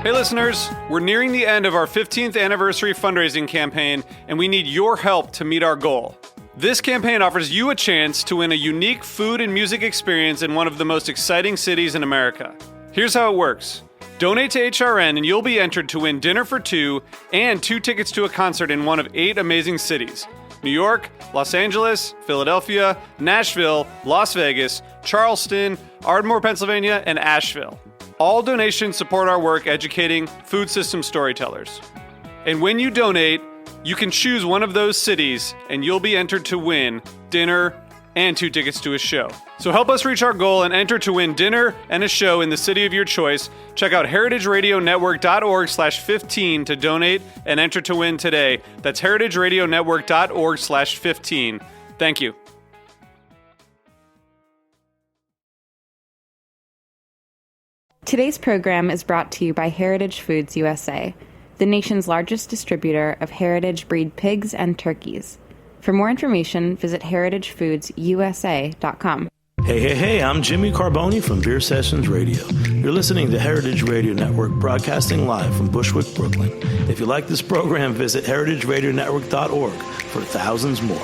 Hey listeners, we're nearing the end of our 15th anniversary fundraising campaign, and we need your help to meet our goal. This campaign offers you a chance to win a unique food and music experience in one of the most exciting cities in America. Here's how it works. Donate to HRN and you'll be entered to win dinner for two and 2 tickets to a concert in one of 8 amazing cities: New York, Los Angeles, Philadelphia, Nashville, Las Vegas, Charleston, Ardmore, Pennsylvania, and Asheville. All donations support our work educating food system storytellers. And when you donate, you can choose one of those cities and you'll be entered to win dinner and 2 tickets to a show. So help us reach our goal and enter to win dinner and a show in the city of your choice. Check out heritageradionetwork.org/15 to donate and enter to win today. That's heritageradionetwork.org/15. Thank you. Today's program is brought to you by Heritage Foods USA, the nation's largest distributor of heritage breed pigs and turkeys. For more information, visit heritagefoodsusa.com. Hey, I'm Jimmy Carboni from Beer Sessions Radio. You're listening to Heritage Radio Network, broadcasting live from Bushwick, Brooklyn. If you like this program, visit heritageradionetwork.org for thousands more.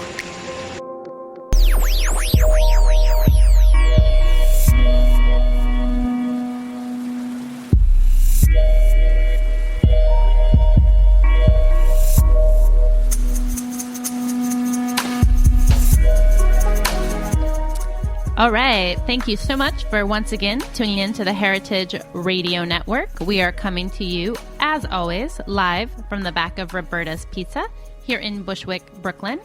All right. Thank you so much for once again tuning in to the Heritage Radio Network. We are coming to you, as always, live from the back of Roberta's Pizza here in Bushwick, Brooklyn.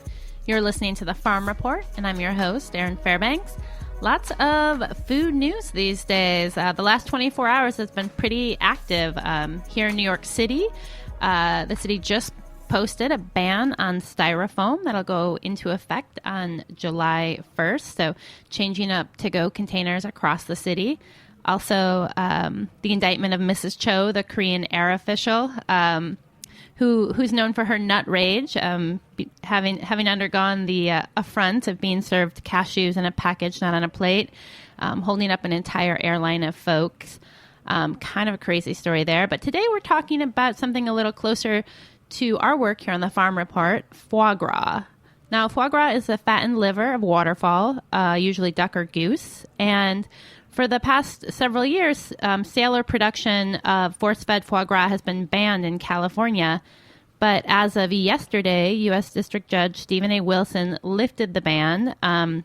You're listening to the Farm Report, and I'm your host, Erin Fairbanks. Lots of food news these days. The last 24 hours has been pretty active here in New York City. The city just posted a ban on styrofoam that'll go into effect on July 1st. So changing up to-go containers across the city. Also, the indictment of Mrs. Cho, the Korean air official, who's known for her nut rage, having undergone the affront of being served cashews in a package, not on a plate, holding up an entire airline of folks. Kind of a crazy story there. But today we're talking about something a little closer to our work here on the Farm Report, foie gras. Now, foie gras is the fattened liver of waterfowl, usually duck or goose. And for the past several years, sale or production of force-fed foie gras has been banned in California. But as of yesterday, U.S. District Judge Stephen A. Wilson lifted the ban on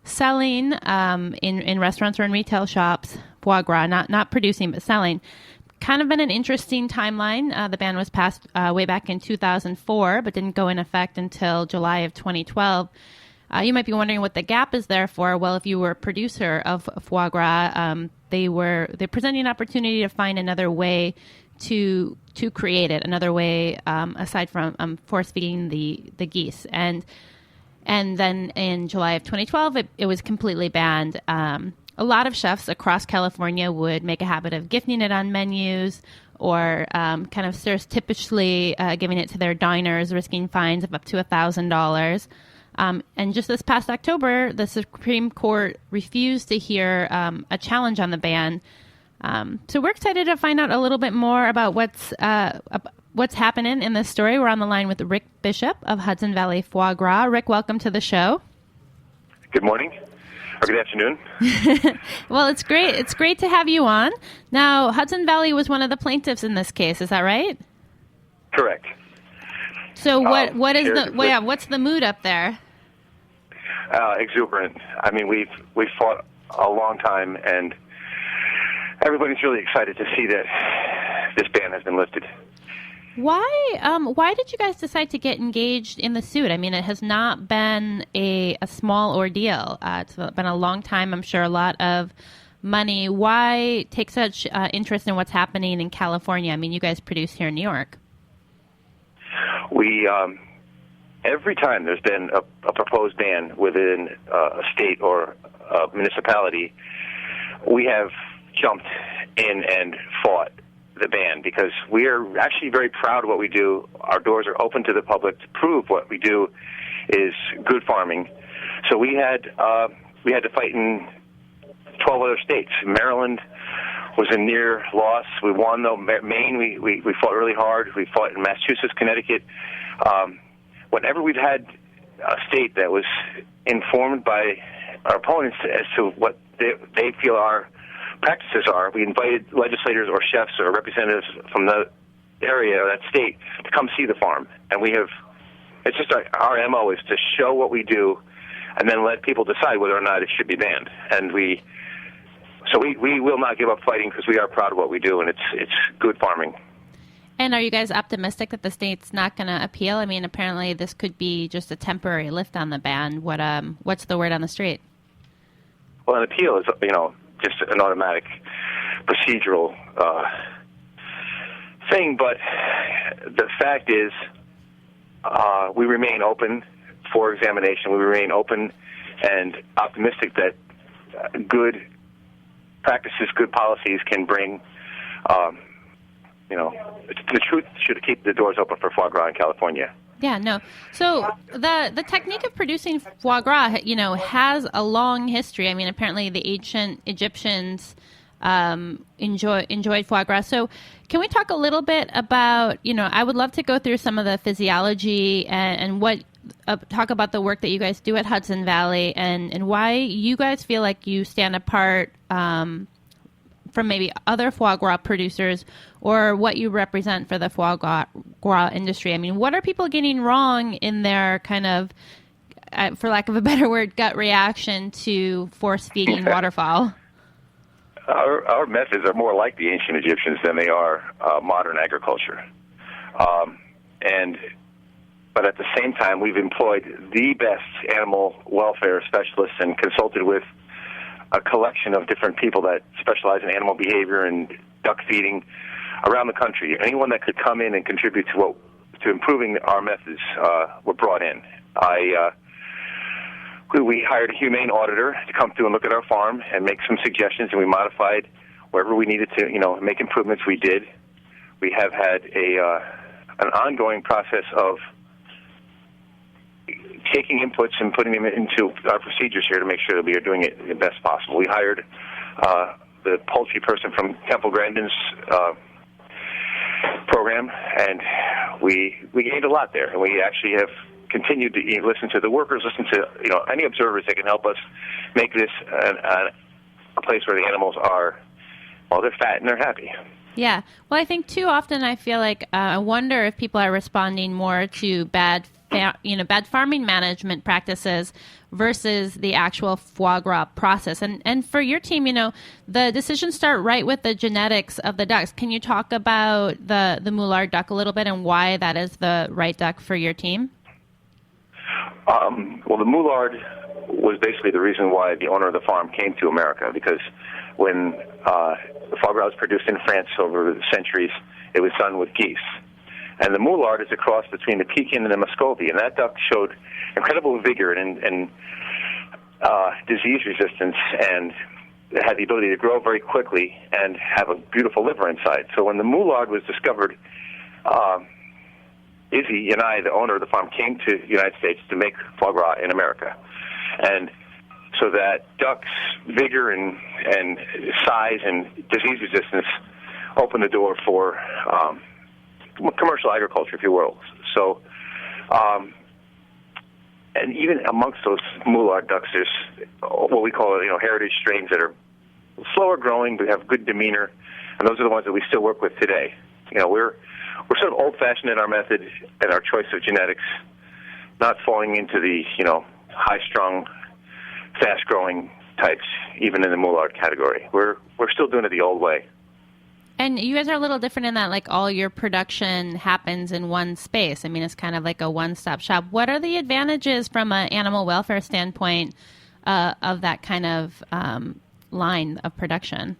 selling in restaurants or in retail shops foie gras, not producing but selling. Kind of been an interesting timeline. The ban was passed way back in 2004, but didn't go in effect until July of 2012. You might be wondering what the gap is there for. Well, if you were a producer of foie gras, they're presenting an opportunity to find another way to create it, another way aside from force feeding the geese. And then in July of 2012, it was completely banned. A lot of chefs across California would make a habit of gifting it on menus or kind of surreptitiously giving it to their diners, risking fines of up to $1,000. And just this past October, the Supreme Court refused to hear a challenge on the ban. So we're excited to find out a little bit more about what's happening in this story. We're on the line with Rick Bishop of Hudson Valley Foie Gras. Rick, welcome to the show. Good morning. Or good afternoon. Well, it's great. It's great to have you on. Now, Hudson Valley was one of the plaintiffs in this case. Is that right? Correct. So what's the mood up there? Exuberant. I mean, we've fought a long time, and everybody's really excited to see that this ban has been lifted. Why did you guys decide to get engaged in the suit? I mean, it has not been a small ordeal. It's been a long time, I'm sure, a lot of money. Why take such interest in what's happening in California? I mean, you guys produce here in New York. We, every time there's been a proposed ban within a state or a municipality, we have jumped in and fought the ban because we are actually very proud of what we do. Our doors are open to the public to prove what we do is good farming. So we had to fight in 12 other states: Maryland, was a near loss. We won, though. Maine, we fought really hard. We fought in Massachusetts, Connecticut. Whenever we've had a state that was informed by our opponents as to what they feel our practices are, we invited legislators or chefs or representatives from the area or that state to come see the farm. And it's just our MO is to show what we do and then let people decide whether or not it should be banned. And we will not give up fighting because we are proud of what we do, and it's good farming. And are you guys optimistic that the state's not going to appeal? I mean, apparently this could be just a temporary lift on the ban. What's the word on the street? Well, an appeal is, just an automatic procedural thing, but the fact is we remain open for examination. We remain open and optimistic that good practices, good policies can bring, the truth should keep the doors open for foie gras in California. Yeah, no. So the technique of producing foie gras, has a long history. I mean, apparently the ancient Egyptians enjoyed foie gras. So can we talk a little bit about, I would love to go through some of the physiology and what talk about the work that you guys do at Hudson Valley and why you guys feel like you stand apart from maybe other foie gras producers, or what you represent for the foie gras industry. I mean, what are people getting wrong in their kind of, for lack of a better word, gut reaction to force-feeding waterfowl? Our methods are more like the ancient Egyptians than they are modern agriculture. But at the same time, we've employed the best animal welfare specialists and consulted with a collection of different people that specialize in animal behavior and duck feeding around the country. Anyone that could come in and contribute to improving our methods were brought in. We hired a humane auditor to come through and look at our farm and make some suggestions, and we modified wherever we needed to, make improvements. We did. We have had an ongoing process of taking inputs and putting them into our procedures here to make sure that we are doing it the best possible. We hired the poultry person from Temple Grandin's program, and we gained a lot there. And we actually have continued to listen to the workers, listen to any observers that can help us make this a place where the animals are, they're fat and they're happy. Yeah. Well, I think too often I feel like I wonder if people are responding more to bad farming management practices versus the actual foie gras process. And for your team, the decisions start right with the genetics of the ducks. Can you talk about the Moulard duck a little bit and why that is the right duck for your team? Well, the Moulard was basically the reason why the owner of the farm came to America, because when foie gras was produced in France over the centuries, it was done with geese. And the Moulard is a cross between the Pekin and the Muscovy, and that duck showed incredible vigor and disease resistance, and it had the ability to grow very quickly and have a beautiful liver inside. So when the Moulard was discovered, Izzy and I, the owner of the farm, came to the United States to make foie gras in America. And so that duck's vigor and size and disease resistance opened the door for commercial agriculture, if you will. So, and even amongst those Moulard ducks, there's what we call heritage strains that are slower growing but have good demeanor, and those are the ones that we still work with today. We're sort of old-fashioned in our method and our choice of genetics, not falling into the high-strung, fast-growing types, even in the Moulard category. We're still doing it the old way. And you guys are a little different in that, like, all your production happens in one space. I mean, it's kind of like a one-stop shop. What are the advantages from an animal welfare standpoint of that kind of line of production?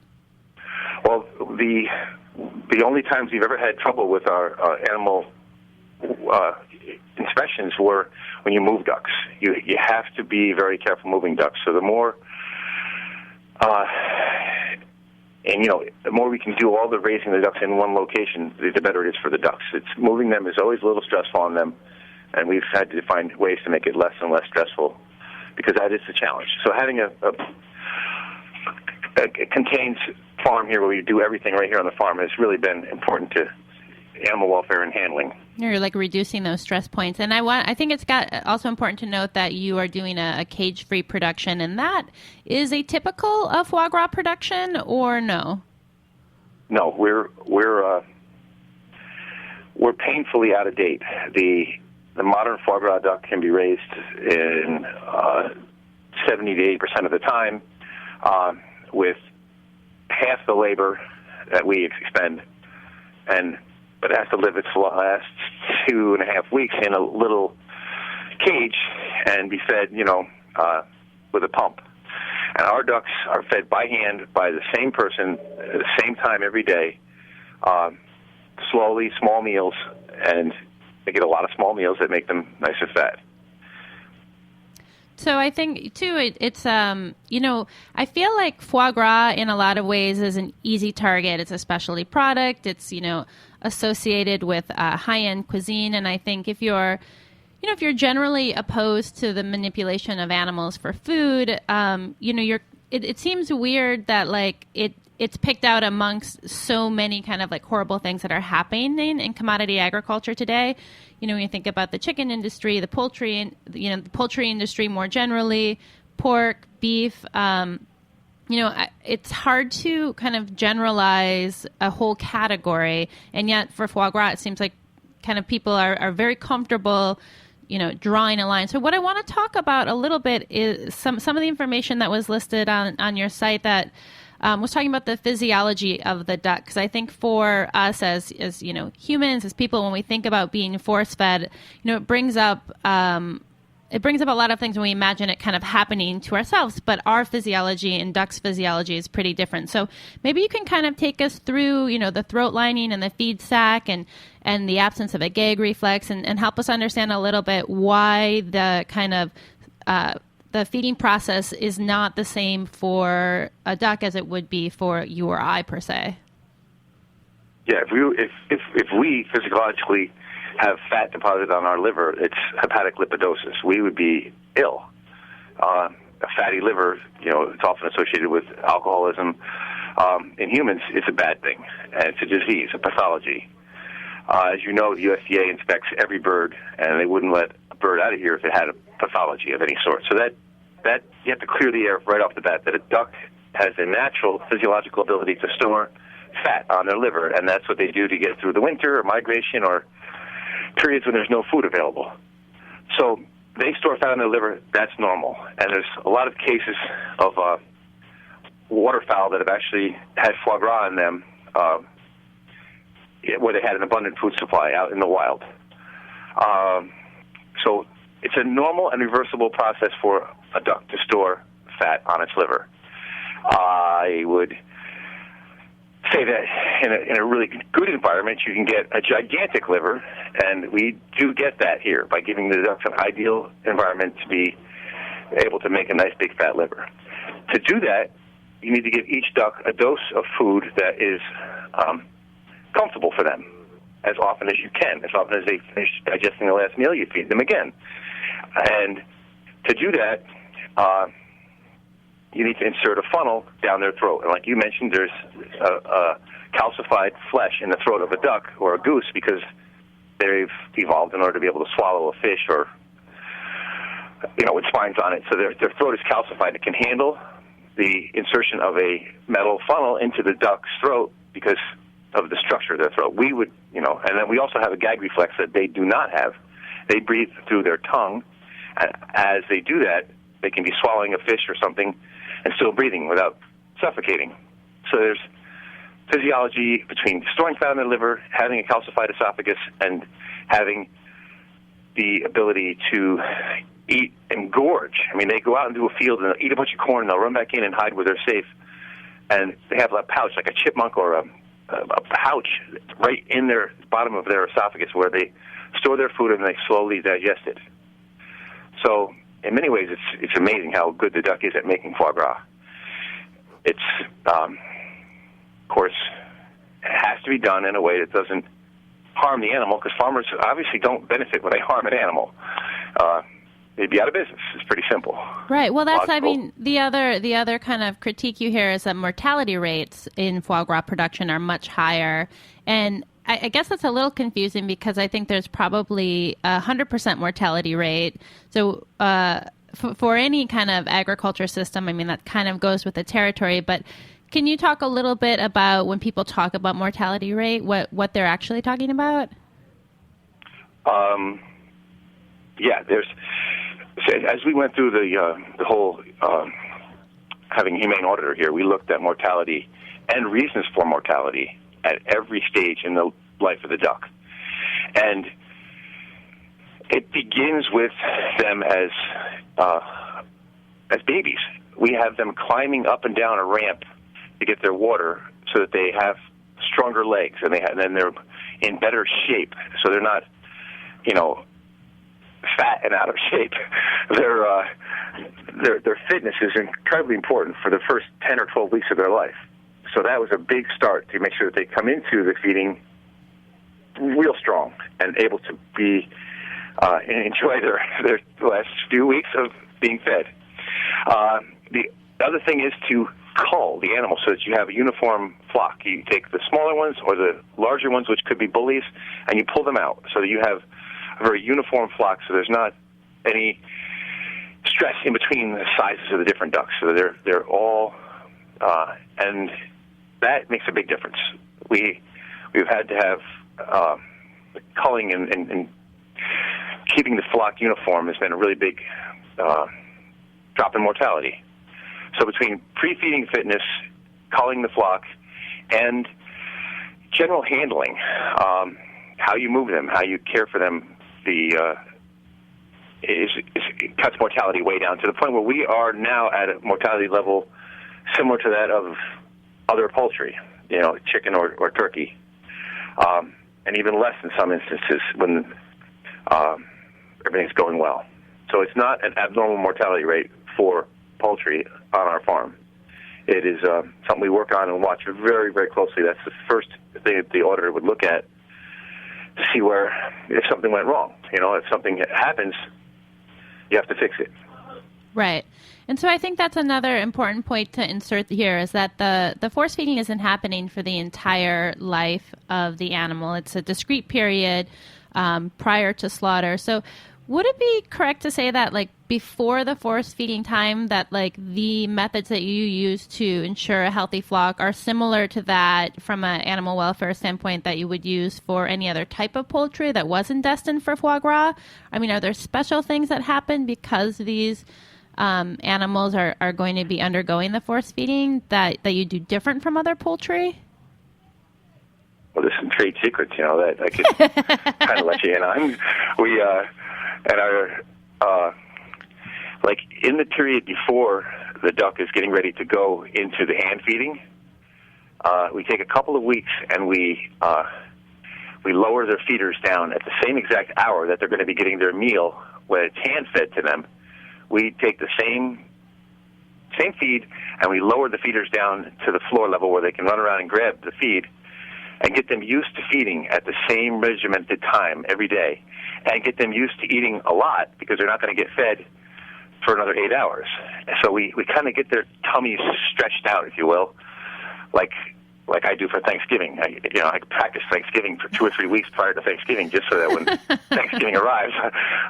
Well, the only times we've ever had trouble with our animal inspections were when you move ducks. You have to be very careful moving ducks. So the more the more we can do all the raising of the ducks in one location, the better it is for the ducks. Moving them is always a little stressful on them, and we've had to find ways to make it less and less stressful, because that is the challenge. So having it contains farm here, where we do everything right here on the farm, has really been important to animal welfare and handling. You're like reducing those stress points. And I think it's also important to note that you are doing a cage-free production, and that is atypical of foie gras production, or no? No, we're painfully out of date. The modern foie gras duck can be raised in 70 to 80% of the time with half the labor that we expend, but it has to live its last 2.5 weeks in a little cage and be fed, with a pump. And our ducks are fed by hand by the same person at the same time every day, slowly, small meals, and they get a lot of small meals that make them nice and fat. So I think, too, it's, I feel like foie gras in a lot of ways is an easy target. It's a specialty product. It's, associated with high-end cuisine. And I think if you're generally opposed to the manipulation of animals for food, it seems weird that, like, it's picked out amongst so many kind of like horrible things that are happening in commodity agriculture today. When you think about the chicken industry, the poultry industry more generally, pork, beef, it's hard to kind of generalize a whole category. And yet for foie gras, it seems like kind of people are very comfortable, drawing a line. So what I want to talk about a little bit is some of the information that was listed on your site that was talking about the physiology of the duck. Because I think for us as humans, as people, when we think about being force fed, it brings up a lot of things when we imagine it kind of happening to ourselves. But our physiology and duck's physiology is pretty different. So maybe you can kind of take us through, the throat lining and the feed sac and the absence of a gag reflex, and help us understand a little bit why the kind of the feeding process is not the same for a duck as it would be for you or I, per se. Yeah, if we physiologically have fat deposited on our liver, it's hepatic lipidosis. We would be ill. A fatty liver, it's often associated with alcoholism. In humans, it's a bad thing, and it's a disease, a pathology. As you know, the USDA inspects every bird, and they wouldn't let a bird out of here if it had a pathology of any sort. So that you have to clear the air right off the bat, that a duck has a natural physiological ability to store fat on their liver, and that's what they do to get through the winter or migration or periods when there's no food available. So they store fat on their liver. That's normal. And there's a lot of cases of waterfowl that have actually had foie gras in them where they had an abundant food supply out in the wild. So it's a normal and reversible process for a duck to store fat on its liver. I would say that in a really good environment, you can get a gigantic liver, and we do get that here by giving the ducks an ideal environment to be able to make a nice big fat liver. To do that, you need to give each duck a dose of food that is comfortable for them as often as you can. As often as they finish digesting the last meal, you feed them again. And to do that, you need to insert a funnel down their throat. And like you mentioned, there's a calcified flesh in the throat of a duck or a goose because they've evolved in order to be able to swallow a fish or, with spines on it. So their throat is calcified. It can handle the insertion of a metal funnel into the duck's throat because of the structure of their throat. We would, and then we also have a gag reflex that they do not have. They breathe through their tongue. And as they do that, they can be swallowing a fish or something and still breathing without suffocating. So there's physiology between storing fat in their liver, having a calcified esophagus, and having the ability to eat and gorge. I mean, they go out into a field and they'll eat a bunch of corn, and they'll run back in and hide where they're safe. And they have a pouch, like a chipmunk or a pouch right in their bottom of their esophagus where they store their food and they slowly digest it. So in many ways, it's amazing how good the duck is at making foie gras. It's, of course, it has to be done in a way that doesn't harm the animal, because farmers obviously don't benefit when they harm an animal. they'd be out of business. It's pretty simple. Right. Well, that's, Logical. I mean, the other kind of critique you hear is that mortality rates in foie gras production are much higher. And I guess that's a little confusing because I think there's probably 100% mortality rate. So for any kind of agriculture system, I mean, that kind of goes with the territory. But can you talk a little bit about when people talk about mortality rate, what they're actually talking about? Yeah, as we went through the whole having a humane auditor here, we looked at mortality and reasons for mortality at every stage in the life of the duck. And it begins with them as babies. We have them climbing up and down a ramp to get their water so that they have stronger legs and then they're in better shape. So they're not, fat and out of shape. Their fitness is incredibly important for the first 10 or 12 weeks of their life. So that was a big start to make sure that they come into the feeding real strong and able to be enjoy their last few weeks of being fed. The other thing is to cull the animal so that you have a uniform flock. You take the smaller ones or the larger ones, which could be bullies, and you pull them out so that you have a very uniform flock, so there's not any stress in between the sizes of the different ducks. So they're all, and that makes a big difference. We've had to have culling and keeping the flock uniform has been a really big drop in mortality. So between pre-feeding fitness, culling the flock, and general handling, how you move them, how you care for them, it cuts mortality way down to the point where we are now at a mortality level similar to that of other poultry, chicken or turkey, and even less in some instances when everything's going well. So it's not an abnormal mortality rate for poultry on our farm. It is something we work on and watch very, very closely. That's the first thing that the auditor would look at to see if something went wrong. If something happens, you have to fix it. Right. And so I think that's another important point to insert here is that the force feeding isn't happening for the entire life of the animal. It's a discrete period prior to slaughter. So would it be correct to say that, before the force feeding time, that, the methods that you use to ensure a healthy flock are similar to that from an animal welfare standpoint that you would use for any other type of poultry that wasn't destined for foie gras? I mean, are there special things that happen because these animals are going to be undergoing the force feeding that you do different from other poultry? Well, there's some trade secrets, that I could kind of let you in on. We and our in the period before the duck is getting ready to go into the hand feeding, we take a couple of weeks and we lower their feeders down at the same exact hour that they're going to be getting their meal when it's hand fed to them. We take the same feed and we lower the feeders down to the floor level where they can run around and grab the feed and get them used to feeding at the same regimented time every day and get them used to eating a lot because they're not going to get fed for another 8 hours. So we kind of get their tummies stretched out, if you will, like I do for Thanksgiving. I practice Thanksgiving for 2 or 3 weeks prior to Thanksgiving just so that when Thanksgiving arrives,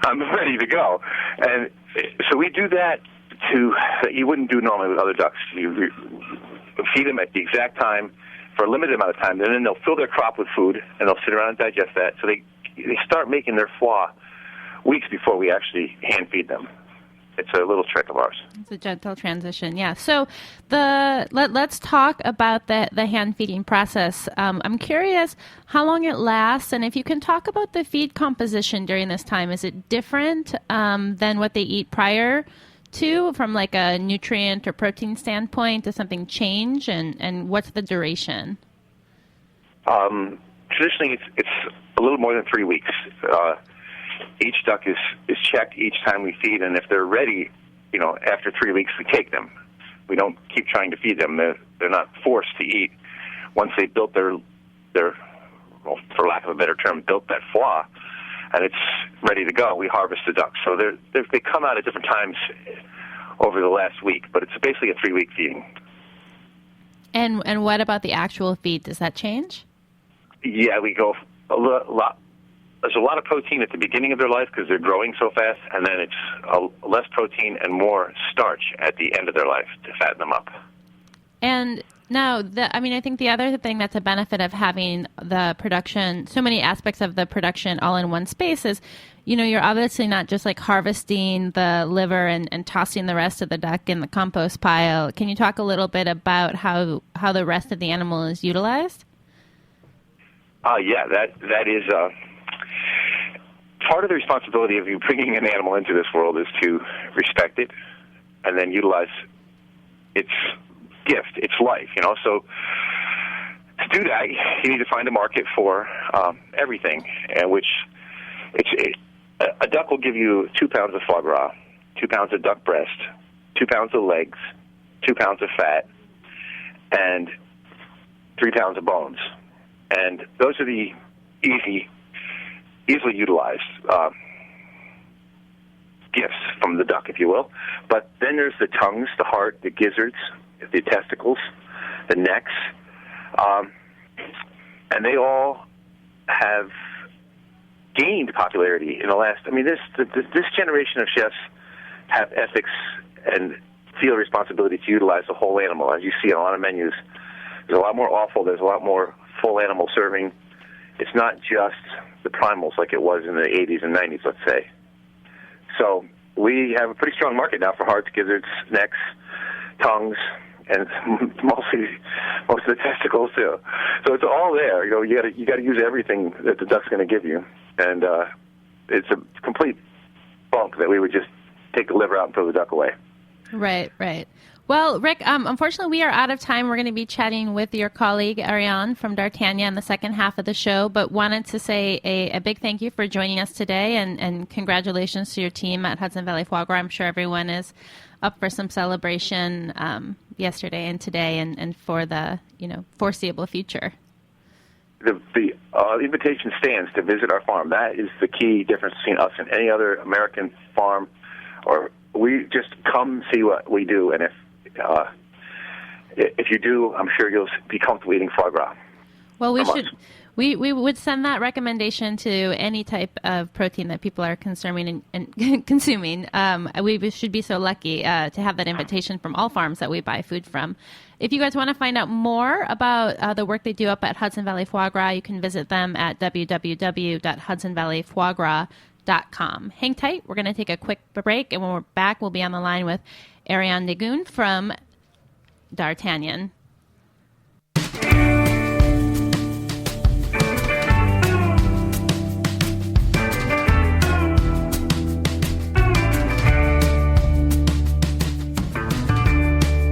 I'm ready to go. And so we do that that you wouldn't do normally with other ducks. You feed them at the exact time for a limited amount of time, and then they'll fill their crop with food, and they'll sit around and digest that. So they start making their foie weeks before we actually hand feed them. It's a little trick of ours. It's a gentle transition, yeah. So let's talk about the hand feeding process. I'm curious how long it lasts, and if you can talk about the feed composition during this time. Is it different than what they eat prior to, from a nutrient or protein standpoint? Does something change, and what's the duration? Traditionally, it's a little more than 3 weeks. Each duck is checked each time we feed, and if they're ready, after 3 weeks, we take them. We don't keep trying to feed them. They're not forced to eat. Once they built their, for lack of a better term, built that foie, and it's ready to go, we harvest the ducks. So they come out at different times over the last week, but it's basically a 3-week feeding. And what about the actual feed? Does that change? Yeah, we go a lot. There's a lot of protein at the beginning of their life because they're growing so fast, and then it's less protein and more starch at the end of their life to fatten them up. And now, I think the other thing that's a benefit of having the production, so many aspects of the production all in one space is, you're obviously not just like harvesting the liver and tossing the rest of the duck in the compost pile. Can you talk a little bit about how the rest of the animal is utilized? Yeah, that is part of the responsibility of you bringing an animal into this world is to respect it and then utilize its gift, its life, So to do that, you need to find a market for everything, and which a duck will give you 2 pounds of foie gras, 2 pounds of duck breast, 2 pounds of legs, 2 pounds of fat, and 3 pounds of bones. And those are the easily utilized gifts from the duck, if you will. But then there's the tongues, the heart, the gizzards, the testicles, the necks, and they all have gained popularity in the last. This generation of chefs have ethics and feel responsibility to utilize the whole animal. As you see on a lot of menus, there's a lot more offal. There's a lot more full animal serving. It's not just the primals like it was in the 80s and 90s, let's say. So we have a pretty strong market now for hearts, gizzards, necks, tongues, and most of the testicles too. So it's all there. You got to use everything that the duck's going to give you, and it's a complete bunk that we would just take the liver out and throw the duck away. Right. Well, Rick, unfortunately, we are out of time. We're going to be chatting with your colleague, Ariane, from D'Artagnan in the second half of the show, but wanted to say a big thank you for joining us today, and congratulations to your team at Hudson Valley Foie Gras. I'm sure everyone is up for some celebration yesterday and today and for the foreseeable future. The invitation stands to visit our farm. That is the key difference between us and any other American farm. Or we just come see what we do, and if you do, I'm sure you'll be comfortable eating foie gras. Well, we would send that recommendation to any type of protein that people are consuming and consuming. We should be so lucky to have that invitation from all farms that we buy food from. If you guys want to find out more about the work they do up at Hudson Valley Foie Gras, you can visit them at www.hudsonvalleyfoiegras.com. Hang tight. We're going to take a quick break, and when we're back, we'll be on the line with Ariane Daguin from D'Artagnan.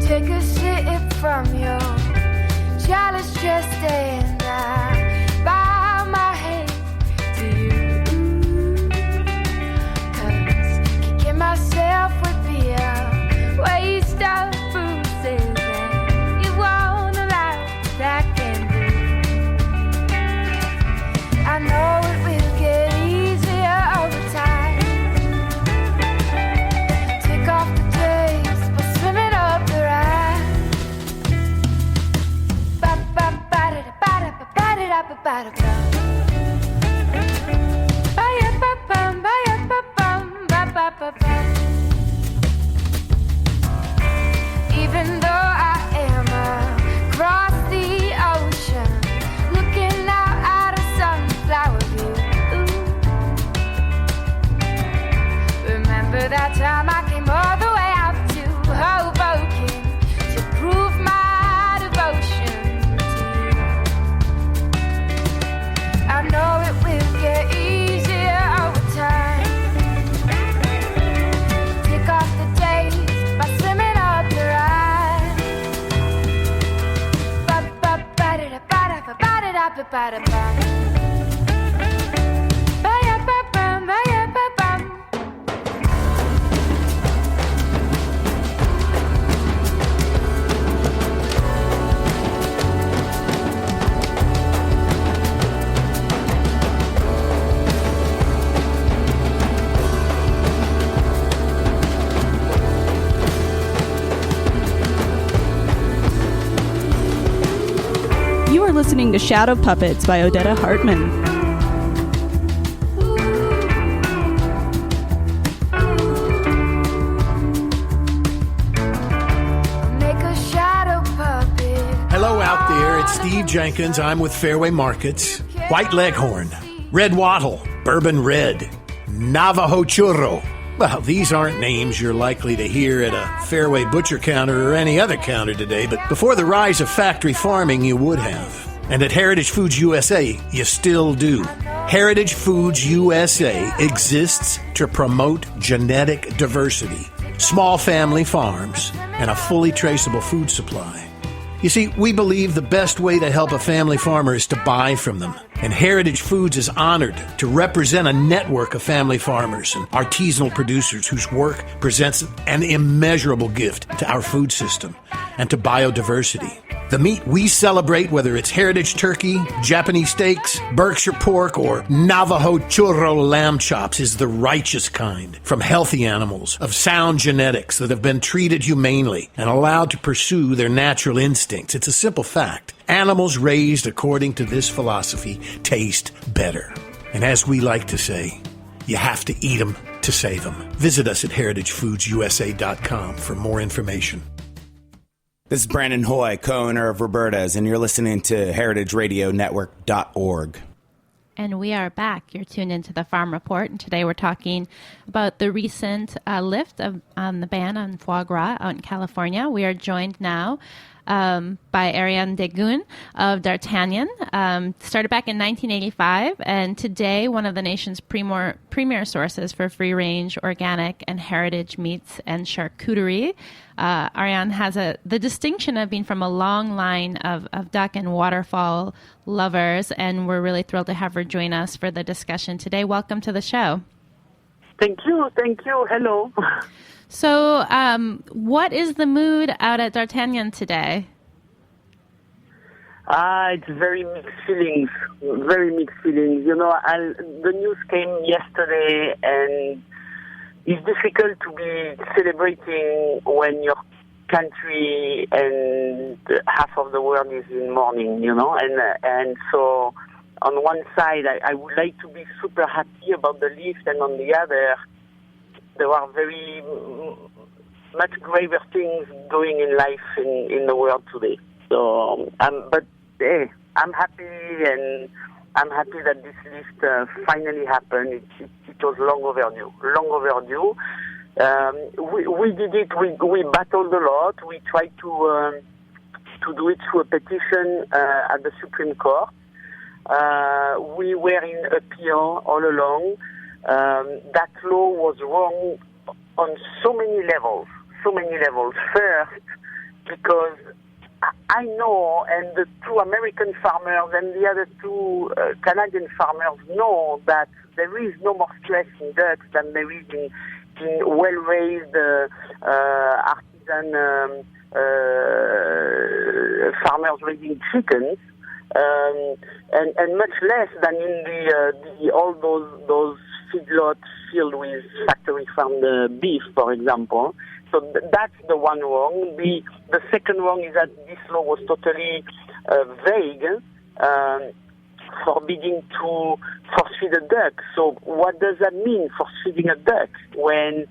Take a sip from your chalice, just and I bow my head to you. 'Cause kicking myself would be a waste of bruises, and you won't allow that can do. I know it will get easier over time. Take off the days by swimming up the Rhine. Ba-ba-ba-da-da-ba-da-ba-da-da-ba-da-ba. Ba-ya-ba-bum, ba-ya-ba-bum, ba-ba-ba-ba. Even though I am across the ocean, looking out at a sunflower view. Remember that time I came all the way out to Hoboken to prove my devotion to you. I know it will get easier over time. Take off the days by swimming up the Rhine. Ba-ba-ba-da-da-ba-da-ba-da-ba-da-ba. Ba-ya-ba-bum, ba-ya-ba-bum. You are listening to Shadow Puppets by Odetta Hartman. Hello out there, it's Steve Jenkins. I'm with Fairway Markets. White Leghorn, Red Wattle, Bourbon Red, Navajo Churro. Well, these aren't names you're likely to hear at a Fairway butcher counter or any other counter today, but before the rise of factory farming, you would have. And at Heritage Foods USA, you still do. Heritage Foods USA exists to promote genetic diversity, small family farms, and a fully traceable food supply. You see, we believe the best way to help a family farmer is to buy from them. And Heritage Foods is honored to represent a network of family farmers and artisanal producers whose work presents an immeasurable gift to our food system and to biodiversity. The meat we celebrate, whether it's heritage turkey, Japanese steaks, Berkshire pork, or Navajo churro lamb chops, is the righteous kind from healthy animals of sound genetics that have been treated humanely and allowed to pursue their natural instincts. It's a simple fact. Animals raised according to this philosophy taste better. And as we like to say, you have to eat them to save them. Visit us at heritagefoodsusa.com for more information. This is Brandon Hoy, co-owner of Roberta's, and you're listening to heritageradionetwork.org. And we are back. You're tuned into the Farm Report, and today we're talking about the recent lift on the ban on foie gras out in California. We are joined now by Ariane Daguin of D'Artagnan. Started back in 1985, and today one of the nation's premier sources for free-range, organic, and heritage meats and charcuterie. Ariane has the distinction of being from a long line of duck and waterfowl lovers, and we're really thrilled to have her join us for the discussion today. Welcome to the show. Thank you. Hello. So, what is the mood out at D'Artagnan today? It's very mixed feelings. You know, the news came yesterday, and it's difficult to be celebrating when your country and half of the world is in mourning, you know. And so on one side, I would like to be super happy about the lift, and on the other, there are very much graver things going in life in the world today. So, but hey, I'm happy, and I'm happy that this list finally happened. It was long overdue. We did it. We battled a lot. We tried to do it through a petition at the Supreme Court. We were in appeal all along. That law was wrong on so many levels. First, because I know, and the two American farmers and the other two Canadian farmers know that there is no more stress in ducks than there is in well-raised artisan farmers raising chickens. And much less than in all those feedlots filled with factory farmed beef, for example. So that's the one wrong. The second wrong is that this law was totally vague, forbidding to force-feed a duck. So what does that mean, force-feeding a duck, when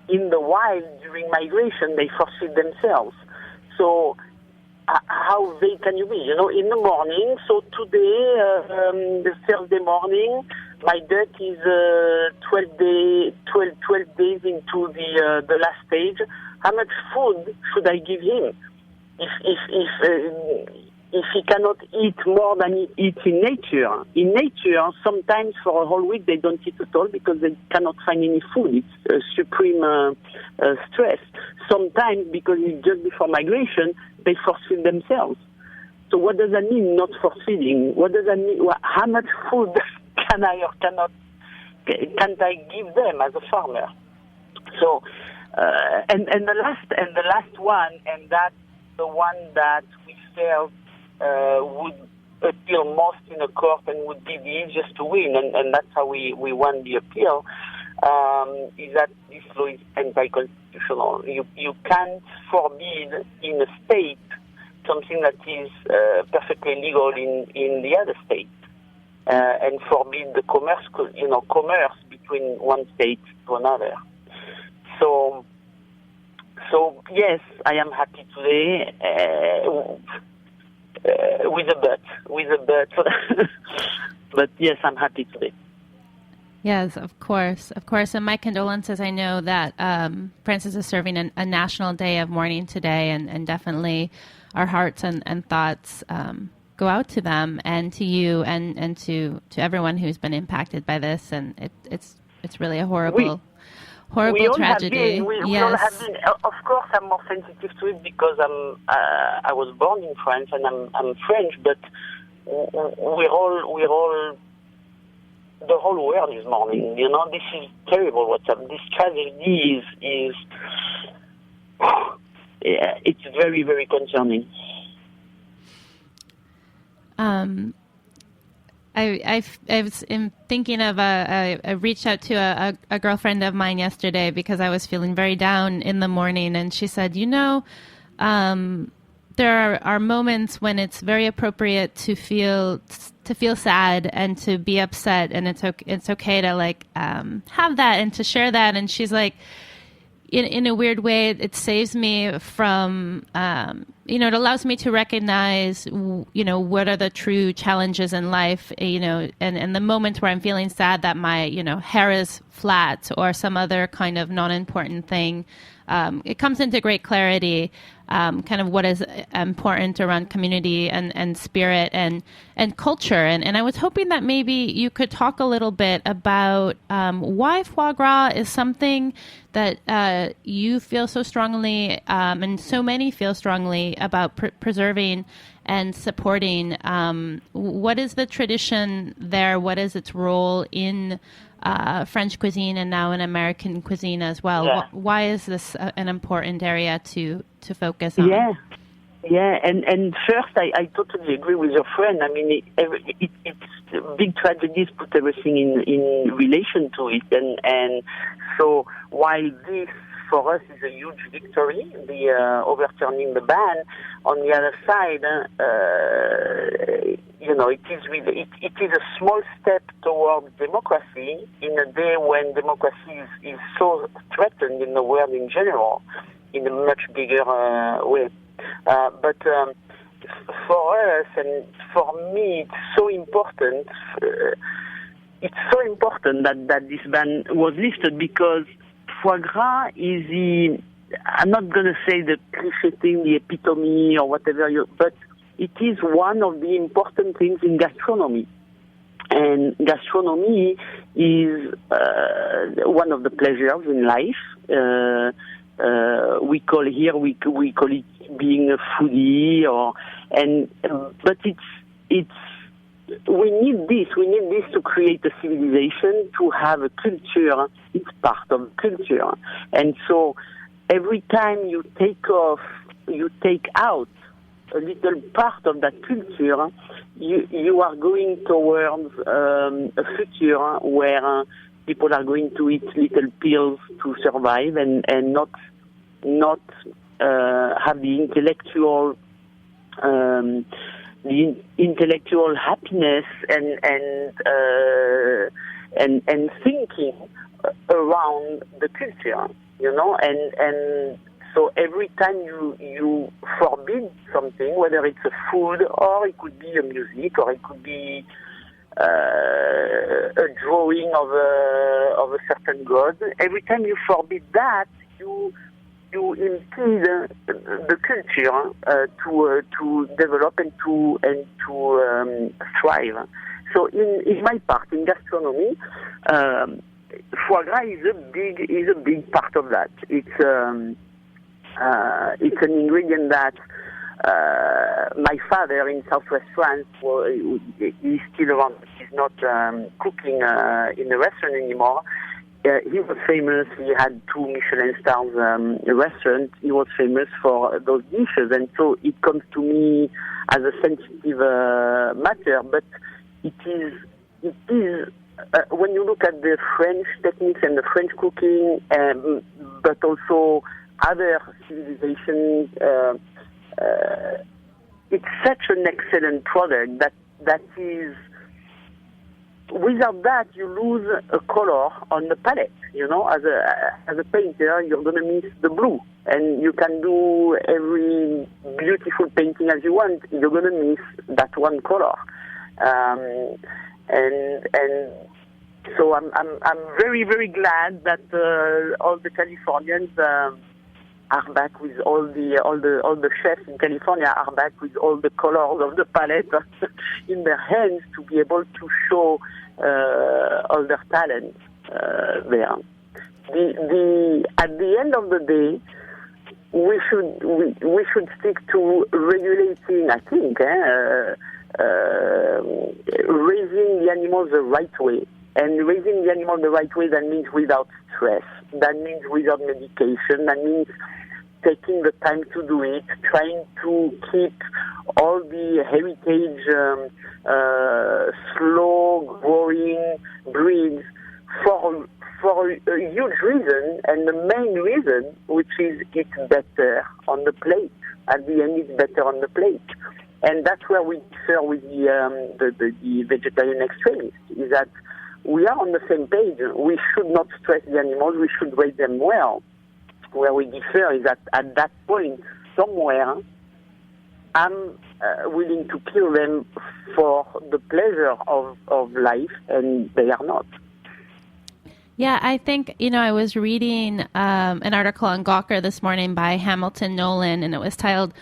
in the wild during migration they force-feed themselves? So how vague can you be? You know, in the morning, so today, the Thursday morning, my duck is 12 days into the last stage. How much food should I give him? If he cannot eat more than he eats in nature. In nature, sometimes for a whole week they don't eat at all because they cannot find any food. It's supreme stress. Sometimes, because it's just before migration, they force-feed themselves. So what does that mean, not force-feeding? What does that mean? How much food can I or can't I give them as a farmer? So, and the last one, and that's the one that we felt would appeal most in a court and would be the easiest to win, and that's how we won the appeal, is that this law is anti-constitutional. You can't forbid in a state something that is perfectly legal in the other states, and forbid the commerce between one state to another. So yes, I am happy today, with a but. But yes, I'm happy today. Yes, of course. And my condolences. I know that Francis is serving a national day of mourning today, and definitely our hearts and thoughts go out to them and to you and to everyone who's been impacted by this. And it's really a horrible tragedy. We yes. all have been. Of course, I'm more sensitive to it because I was born in France and I'm French, but we're all. The whole world is mourning. This is terrible. What's up? This tragedy is it's very, very concerning. I was thinking of I reached out to a girlfriend of mine yesterday because I was feeling very down in the morning, and she said, there are moments when it's very appropriate to feel sad and to be upset, and it's okay to have that and to share that. And she's like, in a weird way, it saves me from it allows me to recognize what are the true challenges in life, and the moment where I'm feeling sad that my hair is flat or some other kind of non-important thing, it comes into great clarity, kind of what is important around community and spirit and culture. And I was hoping that maybe you could talk a little bit about why foie gras is something that you feel so strongly, and so many feel strongly about preserving and supporting. What is the tradition there? What is its role in French cuisine and now in American cuisine as well? Yeah. Why is this an important area to focus on? Yeah, and first, I totally agree with your friend. I mean, it's big tragedies put everything in relation to it, and so while this for us is a huge victory, the overturning the ban, on the other side, it is a small step towards democracy in a day when democracy is so threatened in the world in general, in a much bigger way. But for us and for me, it's so important. It's so important that this ban was lifted, because foie gras is I'm not going to say the cliché thing, the epitome or whatever, but it is one of the important things in gastronomy. And gastronomy is one of the pleasures in life. We call it being a foodie, but we need this to create a civilization, to have a culture. It's part of culture. And so every time you take out a little part of that culture, you are going towards a future where people are going to eat little pills to survive and not have the intellectual happiness and thinking around the culture, and so every time you forbid something, whether it's a food or it could be a music or it could be a drawing of a certain god, every time you forbid that, you impede the culture to develop and to thrive. So in my part, in gastronomy, foie gras is a big part of that. It's an ingredient that my father in southwest France, he's still around, but he's not cooking in the restaurant anymore. He was famous. He had 2 Michelin stars restaurants. He was famous for those dishes, and so it comes to me as a sensitive matter. But it is when you look at the French techniques and the French cooking, but also other civilizations, it's such an excellent product that is. Without that, you lose a color on the palette. You know, as a painter, you're going to miss the blue, and you can do every beautiful painting as you want. You're going to miss that one color, and so I'm very, very glad that all the Californians are back with all the chefs in California are back with all the colors of the palette in their hands to be able to show all their talent there. At the end of the day, we should stick to regulating. I think raising the animals the right way, and raising the animal the right way, that means without stress. That means without medication. That means taking the time to do it, trying to keep all the heritage, slow-growing breeds for a huge reason, and the main reason, which is it's better on the plate. At the end, it's better on the plate. And that's where we differ with the vegetarian extremists, is that we are on the same page. We should not stress the animals. We should raise them well. Where we differ is that at that point, somewhere, I'm willing to kill them for the pleasure of life, and they are not. Yeah, I think, I was reading an article on Gawker this morning by Hamilton Nolan, and it was titled,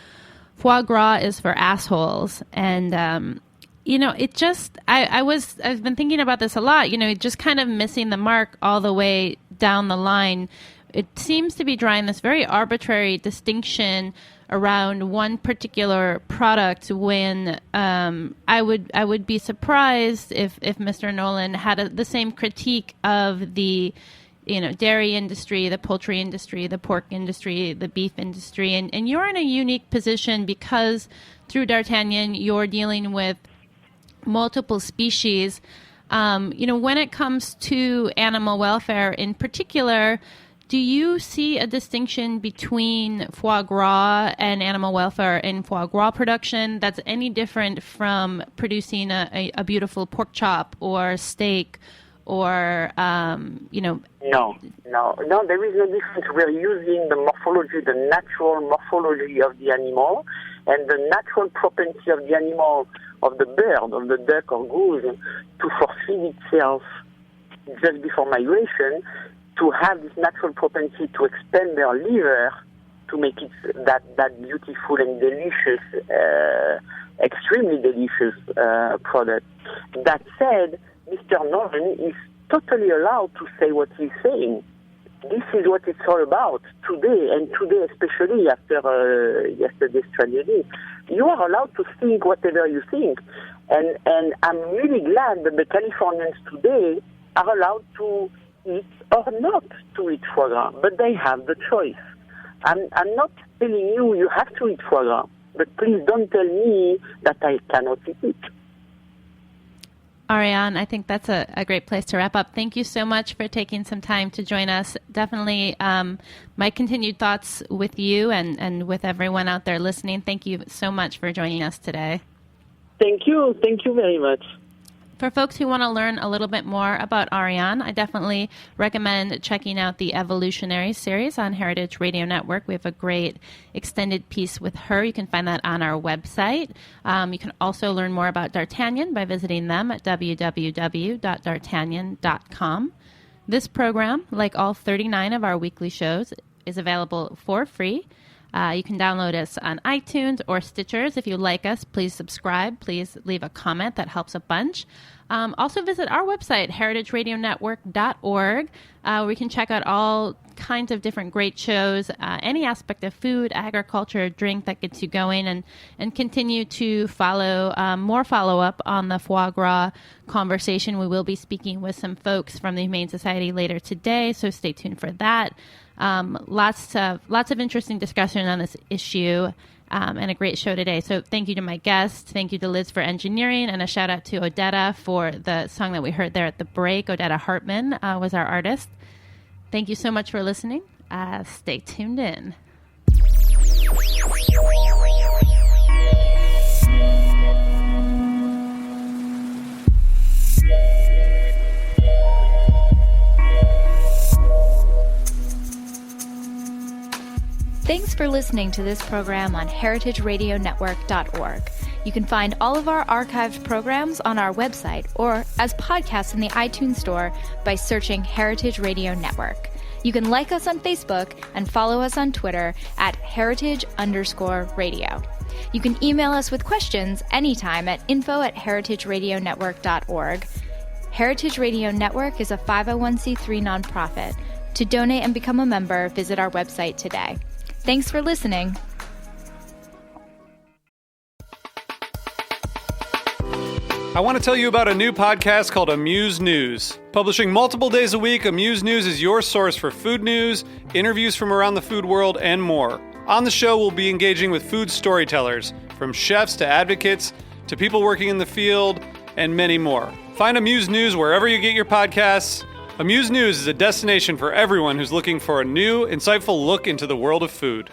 Foie Gras is for Assholes. And, it just, I've been thinking about this a lot, just kind of missing the mark all the way down the line. It seems to be drawing this very arbitrary distinction around one particular product when I would be surprised if Mr. Nolan had the same critique of the dairy industry, the poultry industry, the pork industry, the beef industry, and you're in a unique position because through D'Artagnan you're dealing with multiple species. When it comes to animal welfare in particular, do you see a distinction between foie gras and animal welfare in foie gras production that's any different from producing a beautiful pork chop or steak or, No, there is no difference. We're using the morphology, the natural morphology of the animal and the natural propensity of the animal, of the bird, of the duck or goose, to forfeit itself just before migration, to have this natural propensity to expand their liver to make it that beautiful and delicious, extremely delicious product. That said, Mr. Nolan is totally allowed to say what he's saying. This is what it's all about today, and today especially after yesterday's tragedy. You are allowed to think whatever you think. And I'm really glad that the Californians today are allowed to eat or not to eat foie gras, but they have the choice. I'm not telling you have to eat foie gras, but please don't tell me that I cannot eat it. Ariane, I think that's a great place to wrap up. Thank you so much for taking some time to join us. Definitely my continued thoughts with you and with everyone out there listening. Thank you so much for joining us today. Thank you. Thank you very much. For folks who want to learn a little bit more about Ariane, I definitely recommend checking out the Evolutionary series on Heritage Radio Network. We have a great extended piece with her. You can find that on our website. You can also learn more about D'Artagnan by visiting them at www.d'artagnan.com. This program, like all 39 of our weekly shows, is available for free. You can download us on iTunes or Stitchers. If you like us, please subscribe. Please leave a comment. That helps a bunch. Also visit our website, heritageradionetwork.org, where you can check out all kinds of different great shows, any aspect of food, agriculture, drink that gets you going, and continue to follow more follow-up on the foie gras conversation. We will be speaking with some folks from the Humane Society later today, so stay tuned for that. Lots of interesting discussion on this issue, and a great show today. So thank you to my guests. Thank you to Liz for engineering, and a shout out to Odetta for the song that we heard there at the break. Odetta Hartman was our artist. Thank you so much for listening. Stay tuned in. Thanks for listening to this program on heritageradionetwork.org. You can find all of our archived programs on our website or as podcasts in the iTunes Store by searching Heritage Radio Network. You can like us on Facebook and follow us on Twitter at heritage_radio. You can email us with questions anytime at info@heritageradionetwork.org. Heritage Radio Network is a 501c3 nonprofit. To donate and become a member, visit our website today. Thanks for listening. I want to tell you about a new podcast called Amuse News. Publishing multiple days a week, Amuse News is your source for food news, interviews from around the food world, and more. On the show, we'll be engaging with food storytellers, from chefs to advocates to people working in the field, and many more. Find Amuse News wherever you get your podcasts. Amuse News is a destination for everyone who's looking for a new, insightful look into the world of food.